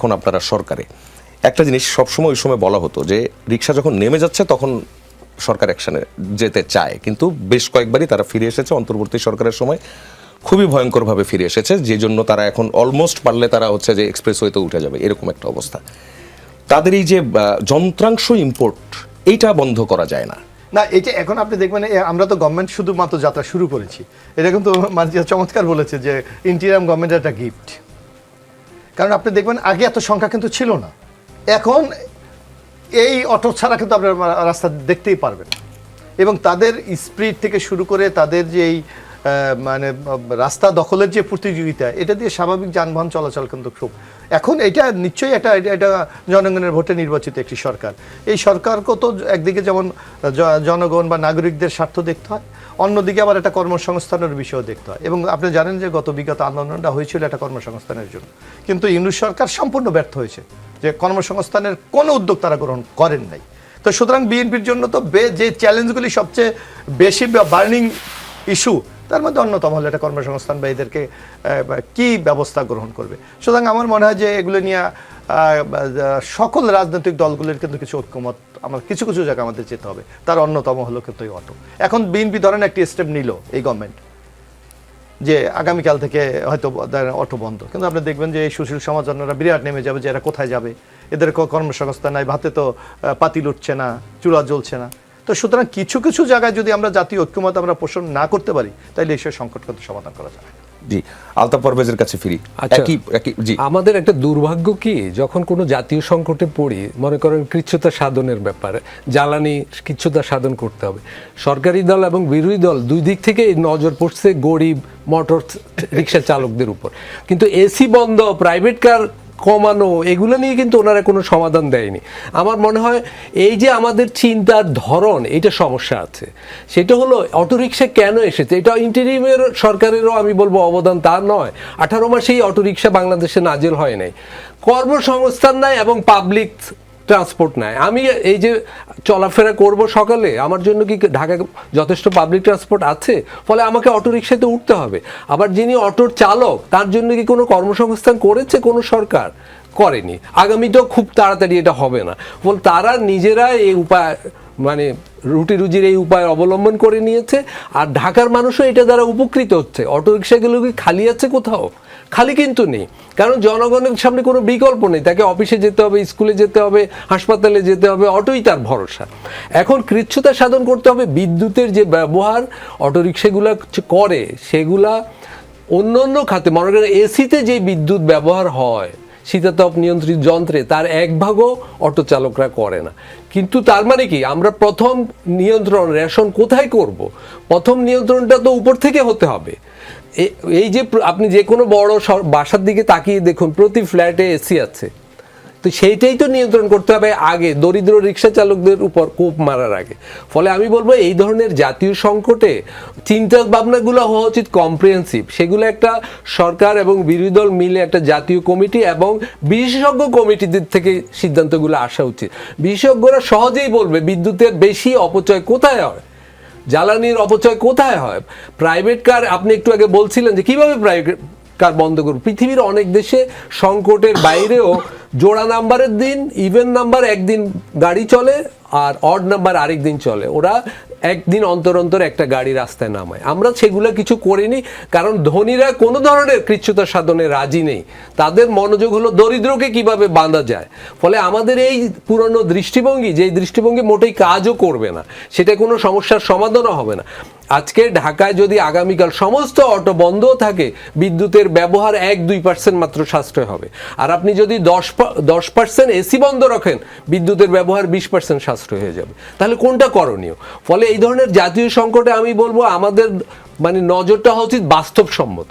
এখন আপনারা সরকারে, একটা জিনিস সবসময় ওই সময় বলা হতো যে রিক্সা যখন নেমে যাচ্ছে তখন সরকার অ্যাকশনে যেতে চায়, কিন্তু বেশ কয়েকবারই তারা ফিরে এসেছে অন্তর্বর্তী সরকারের সময়, খুবই ভয়ঙ্করভাবে ফিরে এসেছে, যে জন্য তারা এখন অলমোস্ট পারলে তারা হচ্ছে যে এক্সপ্রেসওয়েতে উঠে যাবে এরকম একটা অবস্থা। তাদের এই যে যন্ত্রাংশ ইম্পোর্ট, এইটা বন্ধ করা যায় না? না, এটা এখন আপনি দেখবেন আমরা তো গভর্নমেন্ট শুধুমাত্র যাত্রা শুরু করেছি, এটা কিন্তু মানে চমৎকার বলেছে যে ইন্টিরিয়াম গভর্নমেন্টের একটা গিফট। কারণ আপনি দেখবেন আগে এত সংখ্যা কিন্তু ছিল না, এখন এই অটো ছাড়া কিন্তু আপনার রাস্তা দেখতেই পারবেন। এবং তাদের স্পিড থেকে শুরু করে তাদের যে এই মানে রাস্তা দখলের যে প্রতিযোগিতা, এটা দিয়ে স্বাভাবিক যানবাহন চলাচল কিন্তু খুব এখন এটা নিশ্চয়ই এটা জনগণের ভোটে নির্বাচিত একটি সরকার। এই সরকারকে তো একদিকে যেমন জনগণ বা নাগরিকদের স্বার্থ দেখতে হয়, অন্যদিকে আবার একটা কর্মসংস্থানের বিষয় দেখতে হয়। এবং আপনি জানেন যে বিগত আন্দোলনটা হয়েছিল একটা কর্মসংস্থানের জন্য, কিন্তু ইউনূস সরকার সম্পূর্ণ ব্যর্থ হয়েছে, যে কর্মসংস্থানের কোনো উদ্যোগ তারা গ্রহণ করেন নাই। তো সুতরাং বিএনপির জন্য তো যে চ্যালেঞ্জগুলি সবচেয়ে বেশি বার্নিং ইস্যু, তার মধ্যে অন্যতম হলো একটা কর্মসংস্থান বা এদেরকে কি ব্যবস্থা গ্রহণ করবে। সুতরাং আমার মনে হয় যে এগুলো নিয়ে সকল রাজনৈতিক দলগুলির কিন্তু কিছু ঐক্যমত, আমার কিছু কিছু জায়গায় আমাদের যেতে হবে। তার অন্যতম হলো কিন্তু এই অটো। এখন বিএনপি ধরেন একটি স্টেপ নিল এই গভর্নমেন্ট, যে আগামীকাল থেকে হয়তো অটো বন্ধ, কিন্তু আপনি দেখবেন যে এই সুশীল সমাজরা বিরাট নেমে যাবে যে এরা কোথায় যাবে, এদের কর্মসংস্থান নাই, ভাতে তো পাতিল উঠছে না, চুলা জ্বলছে না। তো সুতরাং কিছু কিছু জায়গায় যদি আমরা জাতীয় ঐক্যমত আমরা পোষণ না করতে পারি, তাহলে এই সংকট কিন্তু সমাধান করা যায়। জি, আলতাফ পারভেজের কাছে ফিরি। জি, আমাদের একটা দুর্ভাগ্য কি, যখন কোনো জাতীয় সংকটে পড়ি, মনে করেন কৃচ্ছ্রতা সাধনের ব্যাপারে, জ্বালানি কৃচ্ছ্রতা সাধন করতে হবে, সরকারি দল এবং বিরোধী দল দুই দিক থেকে নজর পড়ছে গরিব মোটর রিক্সা চালকদের উপর, কিন্তু এসি বন্ধ, প্রাইভেট কার কমানো, এগুলো নিয়ে কিন্তু ওনারা কোনো সমাধান দেয়নি। আমার মনে হয় এই যে আমাদের চিন্তার ধরন, এটা সমস্যা আছে। সেটা হলো অটোরিকশা কেন এসেছে, এটা ইন্টারিমের সরকারেরও আমি বলবো অবদান তা নয়। 18 মাসেই অটোরিকশা বাংলাদেশে নাজেল হয় নাই, কর্মসংস্থান নাই এবং পাবলিক ট্রান্সপোর্ট নাই। আমি এই যে চলাফেরা করব সকালে, আমার জন্য কি ঢাকা যথেষ্ট পাবলিক ট্রান্সপোর্ট আছে? ফলে আমাকে অটোরিকশাতে উঠতে হবে। আবার যিনি অটোর চালক, তার জন্য কি কোনো কর্মসংস্থান করেছে কোনো সরকার? করেনি। আগামীতেও খুব তাড়াতাড়ি এটা হবে না। ফলে তারা নিজেরা এই উপায়, মানে রুটি রুজির এই উপায় অবলম্বন করে নিয়েছে, আর ঢাকার মানুষও এটা দ্বারা উপকৃত হচ্ছে। অটোরিকশাগুলো কি খালি আছে কোথাও? খালি কিন্তু নেই, কারণ জনগণের সামনে কোনো বিকল্প নেই। তাকে অফিসে যেতে হবে, স্কুলে যেতে হবে, হাসপাতালে যেতে হবে, অটোই তার ভরসা। এখন কৃচ্ছ্রতা সাধন করতে হবে বিদ্যুতের যে ব্যবহার অটোরিকশাগুলা করে, সেগুলা অন্য অন্য খাতে, মনে করেন এসিতে যে বিদ্যুৎ ব্যবহার হয় শীতাতপ নিয়ন্ত্রিত যন্ত্রে, তার 1/2 অটো চালকরা করে না। কিন্তু তার মানে কি, আমরা প্রথম নিয়ন্ত্রণ রেশন কোথায় করব? প্রথম নিয়ন্ত্রণটা তো উপর থেকে হতে হবে। এই যে আপনি যে কোনো বড় বাসার দিকে তাকিয়ে দেখুন, প্রতি ফ্ল্যাটে এসি আছে, তো সেইটাই তো নিয়ন্ত্রণ করতে হবে আগে, দরিদ্র রিক্সা চালকদের উপর কোপ মারার আগে। ফলে আমি বলবো এই ধরনের জাতীয় সংকটে চিন্তা ভাবনাগুলো হওয়া উচিত কম্প্রিহেন্সিভ। সেগুলো একটা সরকার এবং বিরোধী দল মিলে একটা জাতীয় কমিটি এবং বিশেষজ্ঞ কমিটিদের থেকে সিদ্ধান্তগুলো আসা উচিত। বিশেষজ্ঞরা সহজেই বলবে বিদ্যুতের বেশি অপচয় কোথায় হয়, জ্বালানির অপচয় কোথায় হয়। প্রাইভেট কার, আপনি একটু আগে বলছিলেন যে কিভাবে প্রাইভেট কার বন্ধ করব। পৃথিবীর অনেক দেশে সংকটের বাইরেও জোড়া নাম্বারের দিন, ইভেন নাম্বার একদিন গাড়ি চলে আর অড নাম্বার আরেক দিন চলে। ওরা একদিন অন্তর অন্তর একটা গাড়ি রাস্তায় নামায়। আমরা সেগুলো কিছু করিনি, কারণ ধনীরা কোনো ধরনের কৃচ্ছ্রতা সাধনে রাজি নেই। তাদের মনোযোগ হলো দরিদ্রকে কিভাবে বাঁধা যায়। ফলে আমাদের এই পুরনো দৃষ্টিভঙ্গি, যে দৃষ্টিভঙ্গি মোটেই কাজও করবে না, সেটা কোনো সমস্যার সমাধানও হবে না। আজকে ঢাকায় যদি আগামীকাল সমস্ত অটো বন্ধও থাকে, বিদ্যুতের ব্যবহার 1-2% মাত্র সাশ্রয় হবে। আর আপনি যদি 10% এসি বন্ধ রাখেন, বিদ্যুতের ব্যবহার 20% সাশ্রয় হয়ে যাবে। তাহলে কোনটা করণীয়? ফলে এই ধরনের জাতীয় সংকটে আমি বলবো আমাদের মানে নজরটা হওয়া উচিত বাস্তবসম্মত।